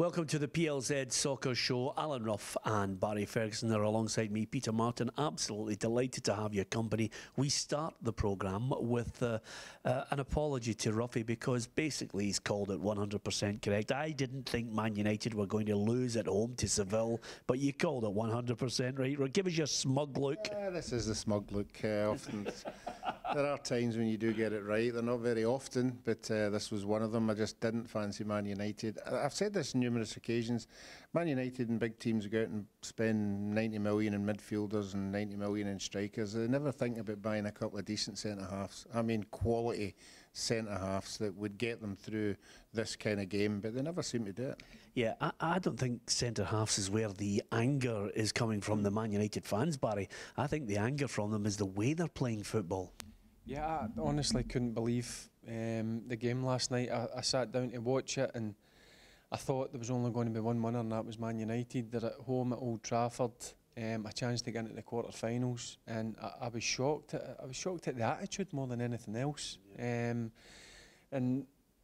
Welcome to the PLZ Soccer Show. Alan Ruff and Barry Ferguson are alongside me, Peter Martin. Absolutely delighted to have your company. We start the programme with an apology to Ruffy because basically he's called it 100% correct. I didn't think Man United were going to lose at home to Seville, but you called it 100% right. Give us your smug look. This is the smug look. Often there are times when you do get it right. They're not very often, but this was one of them. I just didn't fancy Man United. I've said this on numerous occasions. Man United and big teams go out and spend 90 million in midfielders and 90 million in strikers. They never think about buying a couple of decent centre-halves. I mean, quality centre-halves that would get them through this kind of game, but they never seem to do it. Yeah, I don't think centre-halves is where the anger is coming from the Man United fans, Barry. I think the anger from them is the way they're playing football. Yeah, I honestly couldn't believe the game last night. I sat down to watch it and I thought there was only going to be one winner, and that was Man United. They're at home at Old Trafford, a chance to get into the quarter-finals, and I was shocked. I was shocked at the attitude more than anything else. And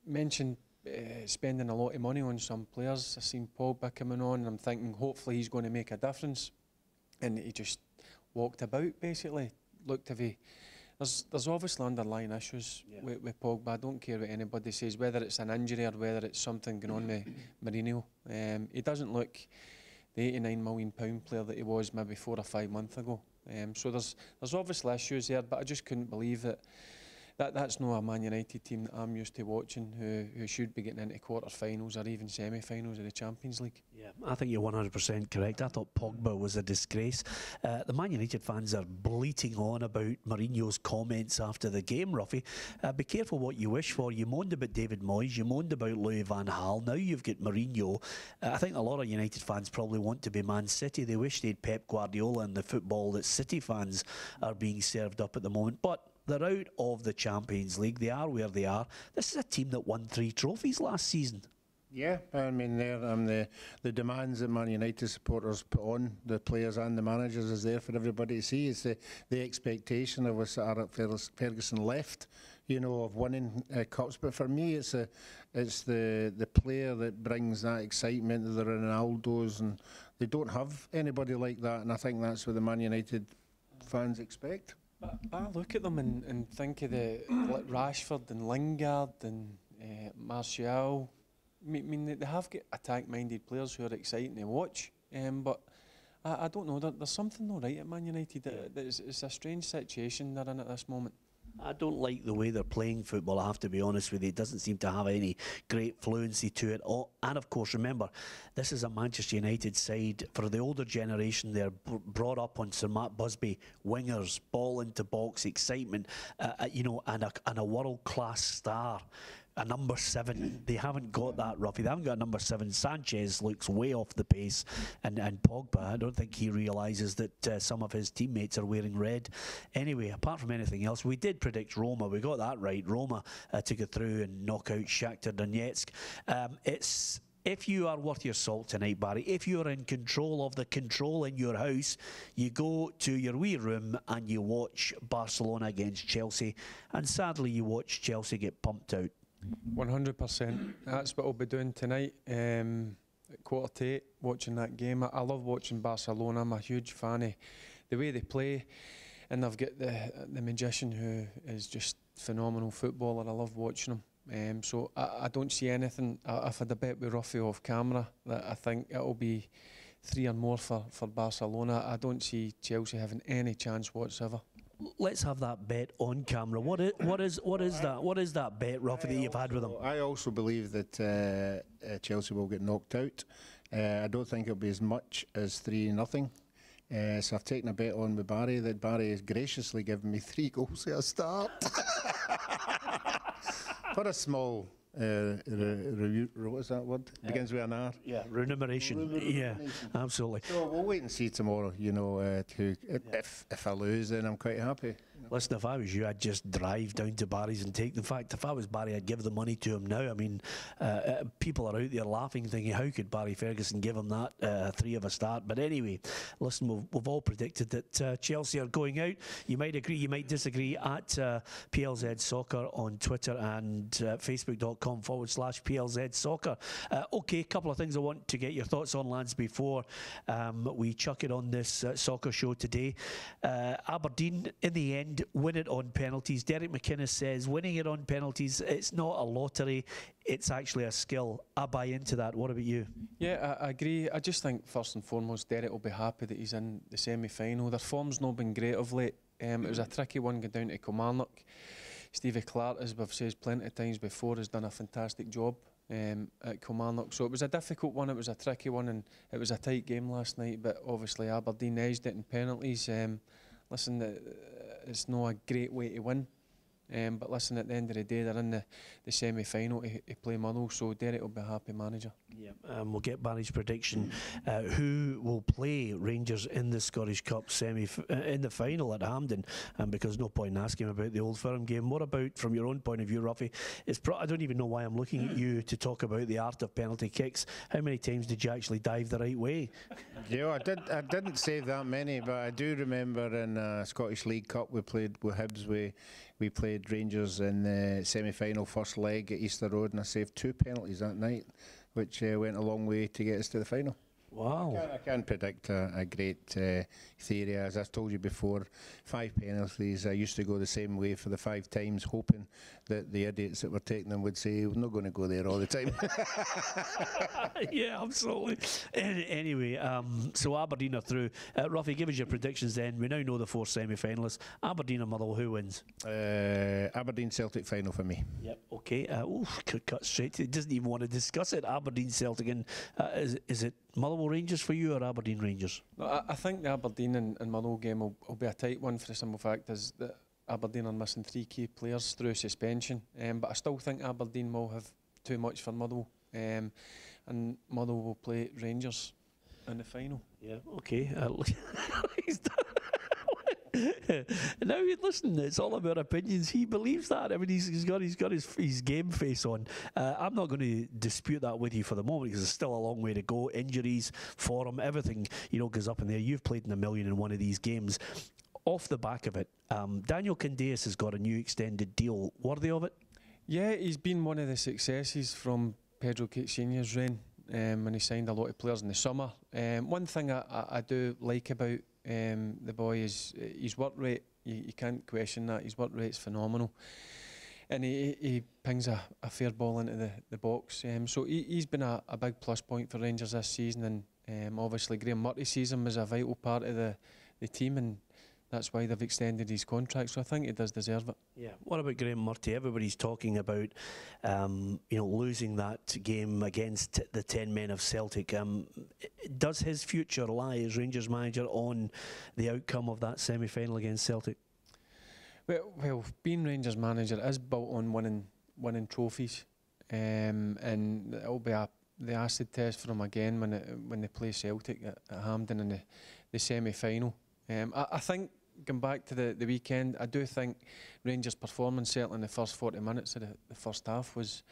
mentioned spending a lot of money on some players. I seen Pogba coming on, and I'm thinking hopefully he's going to make a difference. And he just walked about basically. Looked as if there's obviously underlying issues with Pogba. I don't care what anybody says, whether it's an injury or whether it's something going on with Mourinho. He doesn't look the £89 million player that he was maybe 4 or 5 months ago. So there's obviously issues there, but I just couldn't believe that's not a Man United team that I'm used to watching, who should be getting into quarter-finals or even semi-finals of the Champions League. Yeah, I think you're 100% correct. I thought Pogba was a disgrace. The Man United fans are bleating on about Mourinho's comments after the game, Ruffy. Be careful what you wish for. You moaned about David Moyes, you moaned about Louis van Gaal, now you've got Mourinho. I think a lot of United fans probably want to be Man City. They wish they had Pep Guardiola and the football that City fans are being served up at the moment. But they're out of the Champions League. They are where they are. This is a team that won 3 trophies last season. Yeah, I mean, the demands that Man United supporters put on the players and the managers is there for everybody to see. It's the expectation of us Alex Ferguson left, you know, of winning cups. But for me, it's the player that brings that excitement. The Ronaldos, and they don't have anybody like that. And I think that's what the Man United fans expect. But I look at them and think of like Rashford and Lingard and Martial. I mean, they have got attack-minded players who are exciting to watch, but I don't know. There's something not right at Man United. It's a strange situation they're in at this moment. I don't like the way they're playing football, I have to be honest with you. It doesn't seem to have any great fluency to it. And of course, remember, this is a Manchester United side. For the older generation, they're brought up on Sir Matt Busby, wingers, ball into box, excitement, you know, and a world-class star. A number 7, they haven't got that, Ruffy. They haven't got a number 7. Sanchez looks way off the pace, and Pogba, I don't think he realises that some of his teammates are wearing red. Anyway, apart from anything else, we did predict Roma. We got that right. Roma took it through and knock out Shakhtar Donetsk. If you are worth your salt tonight, Barry, if you're in control of the control in your house, you go to your wee room and you watch Barcelona against Chelsea, and sadly you watch Chelsea get pumped out. 100%. That's what I'll be doing tonight. At 7:45, watching that game. I love watching Barcelona. I'm a huge fan of the way they play, and they've got the magician who is just phenomenal footballer. I love watching him. So I don't see anything. I've had a bet with Ruffy off camera that I think it'll be 3 or more for Barcelona. I don't see Chelsea having any chance whatsoever. Let's have that bet on camera. What is that? What is that bet, Ruffy, that you've had with them? I also believe that Chelsea will get knocked out. I don't think it'll be as much as 3-0. So I've taken a bet on with Barry that Barry has graciously given me 3 goals at a start. For a small what is that word? Begins with an R. Yeah, remuneration. Yeah, absolutely. So we'll wait and see tomorrow. You know, if I lose, then I'm quite happy. Listen, if I was you, I'd just drive down to Barry's and take. In fact, if I was Barry, I'd give the money to him now. I mean, people are out there laughing, thinking, how could Barry Ferguson give him that 3 of a start? But anyway, listen, we've all predicted that Chelsea are going out. You might agree, you might disagree. At PLZ Soccer on Twitter and facebook.com/PLZ Soccer. Okay, a couple of things I want to get your thoughts on, lads, before we chuck it on this soccer show today. Aberdeen, in the end, win it on penalties. Derek McInnes says winning it on penalties, it's not a lottery, it's actually a skill. I buy into that. What about you? Yeah, I agree. I just think first and foremost Derek will be happy that he's in the semi-final. Their form's not been great of late. It was a tricky one going down to Kilmarnock. Stevie Clark, as we've said plenty of times before, has done a fantastic job at Kilmarnock. So it was a difficult one, it was a tricky one, and it was a tight game last night, but obviously Aberdeen edged it in penalties. Listen, it's not a great way to win, but listen, at the end of the day, they're in the semi-final to play Motherwell, so Derek will be a happy manager. Yeah, we'll get Barry's prediction. Who will play Rangers in the Scottish Cup in the final at Hampden? Because no point in asking about the Old Firm game. What about, from your own point of view, Ruffy? I don't even know why I'm looking at you to talk about the art of penalty kicks. How many times did you actually dive the right way? Yeah, I didn't save that many, but I do remember in Scottish League Cup we played with Hibs. We played Rangers in the semi-final first leg at Easter Road, and I saved 2 penalties that night, which went a long way to get us to the final. Wow. I can predict a great theory. As I've told you before, 5 penalties. I used to go the same way for the 5 times, hoping that the idiots that were taking them would say, we're not going to go there all the time. Yeah, absolutely. Anyway, so Aberdeen are through. Ruffy, give us your predictions then. We now know the 4 semi-finalists. Aberdeen or Motherwell, who wins? Aberdeen Celtic final for me. Yep, okay. Cut straight to it. Doesn't even want to discuss it. Aberdeen Celtic. And is it Motherwell Rangers for you or Aberdeen Rangers? No, I think the Aberdeen and Motherwell game will be a tight one, for the simple fact is that Aberdeen are missing 3 key players through suspension, but I still think Aberdeen will have too much for Motherwell, and Motherwell will play Rangers in the final. Yeah, okay. He's done. Now listen, it's all about opinions. He believes that. I mean, he's got his game face on. I'm not going to dispute that with you for the moment, because there's still a long way to go. Injuries, form, everything goes up in there. You've played in 1,000,001 of these games. Off the back of it, Daniel Candeias has got a new extended deal. Worthy of it? Yeah, he's been one of the successes from Pedro Caixinha's reign when he signed a lot of players in the summer. One thing I do like about the boy is his work rate. You can't question that. His work rate's phenomenal, and he pings a fair ball into the box. So he's been a big plus point for Rangers this season, and obviously Graham Murty's season was a vital part of the team, and that's why they've extended his contract, so I think he does deserve it. Yeah. What about Graham Murty? Everybody's talking about losing that game against the 10 men of Celtic. Does his future lie as Rangers manager on the outcome of that semi-final against Celtic? Well, being Rangers manager is built on winning trophies, and it'll be the acid test for him again when they play Celtic at Hampden in the semi-final. I think, going back to the weekend, I do think Rangers' performance, certainly in the first 40 minutes of the first half, was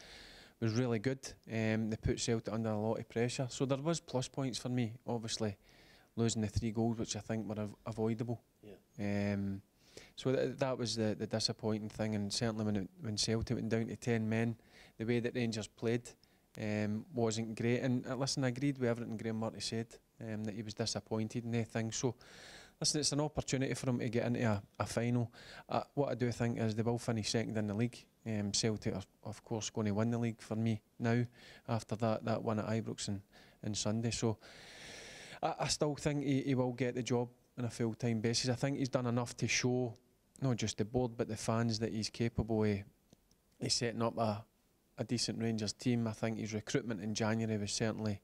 really good. They put Celtic under a lot of pressure, so there was plus points for me. Obviously, losing the 3 goals, which I think were avoidable. Yeah. So that was the disappointing thing, and certainly when Celtic went down to 10 men, the way that Rangers played wasn't great. And listen, I agreed with everything Graham Murty said, that he was disappointed in anything. So. Listen, it's an opportunity for them to get into a final. What I do think is they will finish second in the league. Celtic are, of course, going to win the league for me now, after that win at Ibrox on Sunday. So I still think he will get the job on a full-time basis. I think he's done enough to show, not just the board, but the fans, that he's capable of setting up a decent Rangers team. I think his recruitment in January was certainly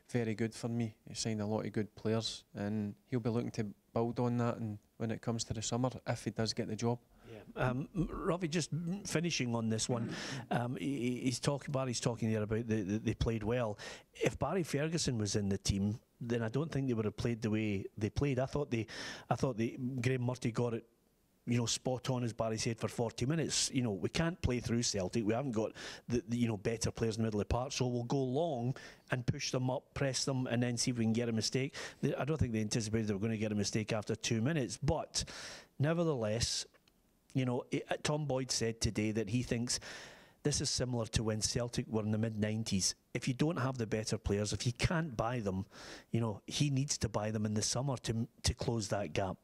very good for me. He signed a lot of good players, and he'll be looking to build on that, and when it comes to the summer, if he does get the job. Yeah. Robbie, just finishing on this one, Barry's talking there about they played well. If Barry Ferguson was in the team, then I don't think they would have played the way they played. I thought Graham Murty got it spot on, as Barry said, for 40 minutes. We can't play through Celtic. We haven't got the better players in the middle of the park, so we'll go long and push them up, press them, and then see if we can get a mistake. I don't think they anticipated they were going to get a mistake after 2 minutes, but nevertheless, Tom Boyd said today that he thinks this is similar to when Celtic were in the mid-90s. If you don't have the better players, if you can't buy them, he needs to buy them in the summer to close that gap.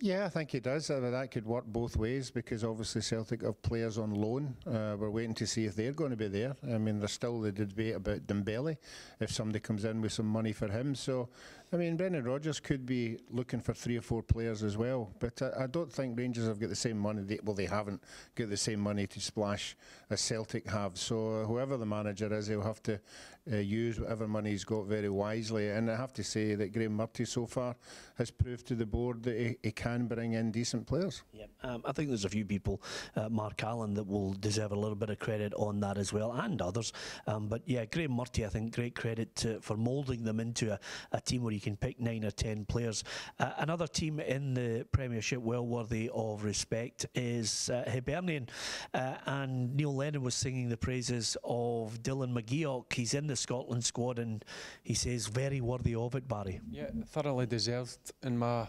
Yeah, I think he does. That could work both ways, because obviously Celtic have players on loan. We're waiting to see if they're going to be there. I mean, there's still the debate about Dembele, if somebody comes in with some money for him. So, I mean, Brendan Rodgers could be looking for 3 or 4 players as well. But I don't think Rangers have got the same money. They haven't got the same money to splash as Celtic have. So whoever the manager is, he'll have to use whatever money he's got very wisely. And I have to say that Graham Murty so far has proved to the board that he can bring in decent players. Yeah, I think there's a few people, Mark Allen, that will deserve a little bit of credit on that as well, and others. But yeah, Graham Murty, I think, great credit for moulding them into a team where you can pick 9 or 10 players. Another team in the Premiership well worthy of respect is Hibernian, and Neil Lennon was singing the praises of Dylan McGeouch. He's in the Scotland squad, and he says very worthy of it, Barry. Yeah, thoroughly deserved in my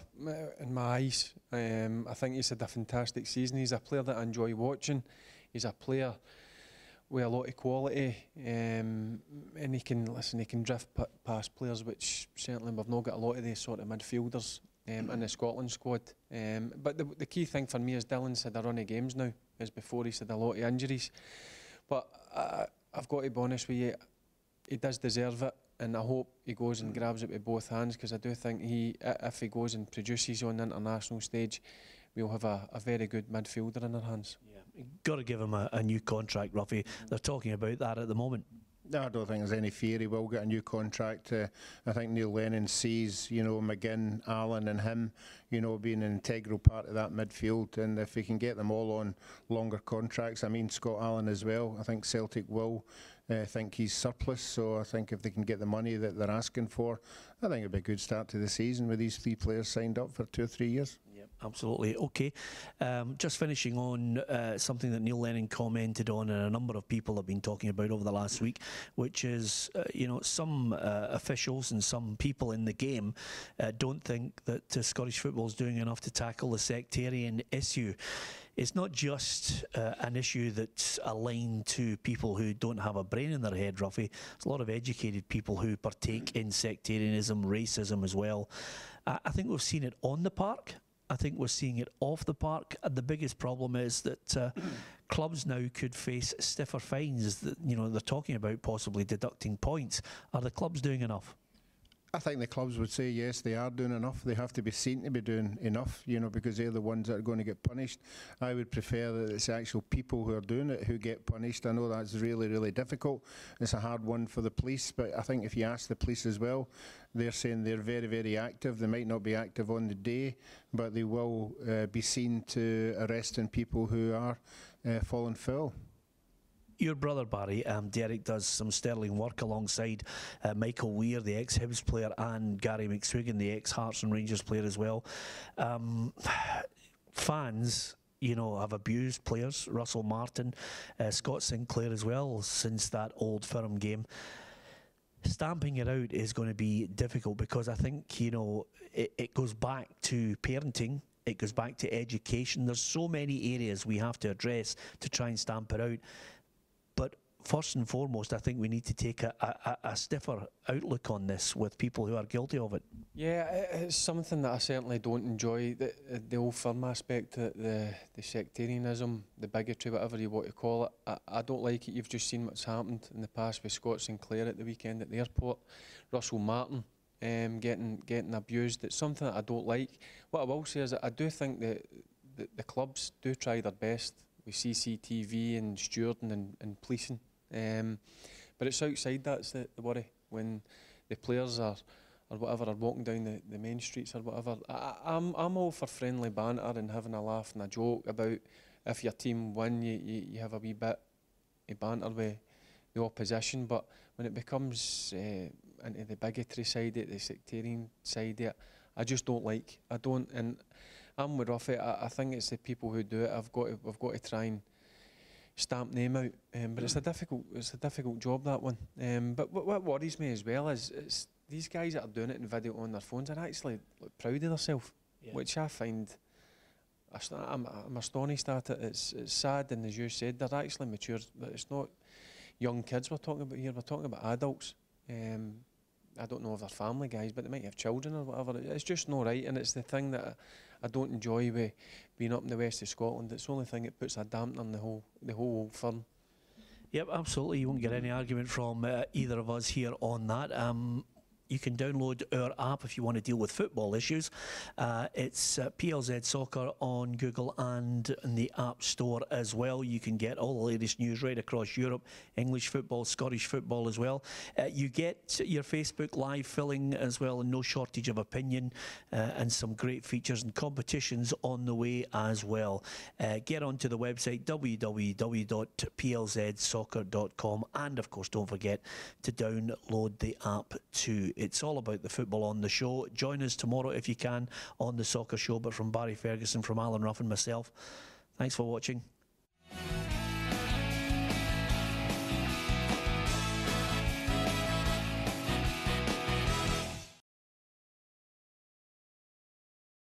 eyes. I think he's had a fantastic season. He's a player that I enjoy watching. He's a player with a lot of quality, and he can drift past players, which certainly we've not got a lot of these sort of midfielders in the Scotland squad. But the key thing for me is Dylan's had a run of games now, as before he's had a lot of injuries. But I've got to be honest with you, he does deserve it, and I hope he goes and grabs it with both hands, because I do think if he goes and produces on the international stage, we'll have a very good midfielder in our hands. Yeah, got to give him a new contract, Ruffy. They're talking about that at the moment. No, I don't think there's any fear he will get a new contract. I think Neil Lennon sees, McGinn, Allen and him, being an integral part of that midfield. And if he can get them all on longer contracts, I mean Scott Allen as well, I think Celtic will think he's surplus. So I think if they can get the money that they're asking for, I think it'll be a good start to the season with these 3 players signed up for 2 or 3 years. Absolutely. Okay. Just finishing on something that Neil Lennon commented on, and a number of people have been talking about over the last week, which is, some officials and some people in the game don't think that Scottish football is doing enough to tackle the sectarian issue. It's not just an issue that's aligned to people who don't have a brain in their head, Ruffy. There's a lot of educated people who partake in sectarianism, racism as well. I think we've seen it on the park. I think we're seeing it off the park. The biggest problem is that clubs now could face stiffer fines. They're talking about possibly deducting points. Are the clubs doing enough? I think the clubs would say yes, they are doing enough. They have to be seen to be doing enough, because they're the ones that are going to get punished. I would prefer that it's actual people who are doing it who get punished. I know that's really, really difficult. It's a hard one for the police, but I think if you ask the police as well, they're saying they're very, very active. They might not be active on the day, but they will be seen to arresting people who are falling foul. Your brother, Barry, Derek, does some sterling work alongside Michael Weir, the ex-Hibs player, and Gary McSwiggan, the ex-Hearts and Rangers player as well. Fans, have abused players, Russell Martin, Scott Sinclair as well, since that Old Firm game. Stamping it out is going to be difficult, because I think, it goes back to parenting. It goes back to education. There's so many areas we have to address to try and stamp it out. But first and foremost, I think we need to take a stiffer outlook on this with people who are guilty of it. Yeah, it's something that I certainly don't enjoy, the Old Firm aspect, the sectarianism, the bigotry, whatever you want to call it. I don't like it. You've just seen what's happened in the past with Scott Sinclair at the weekend at the airport, Russell Martin getting abused. It's something that I don't like. What I will say is that I do think that the clubs do try their best with CCTV and stewarding and policing, but it's outside that's the worry, when the players or whatever are walking down the main streets or whatever. I'm all for friendly banter and having a laugh and a joke about if your team win, you have a wee bit of banter with the opposition, but when it becomes into the bigotry side of it, the sectarian side of it, I just don't like. I don't, and I'm with Ruffy. I think it's the people who do it. We've got to try and stamp name out. But it's a difficult job, that one. But what worries me as well is these guys that are doing it in video on their phones are actually proud of themselves, which I find. I'm astonished at it. It's sad, and as you said, they're actually mature. It's not young kids we're talking about here. We're talking about adults. I don't know if they're family guys, but they might have children or whatever. It's just not right, and it's the thing that I don't enjoy with being up in the west of Scotland. It's the only thing that puts a dampener on the whole old firm. Yep, absolutely. You won't get any argument from either of us here on that. You can download our app if you want to deal with football issues. It's PLZ Soccer on Google and in the App Store as well. You can get all the latest news right across Europe, English football, Scottish football as well. You get your Facebook Live filling as well, and no shortage of opinion, and some great features and competitions on the way as well. Get onto the website www.plzsoccer.com, and of course don't forget to download the app too. It's all about the football on the show. Join us tomorrow if you can on the Soccer Show. But from Barry Ferguson, from Alan Ruff and myself, thanks for watching.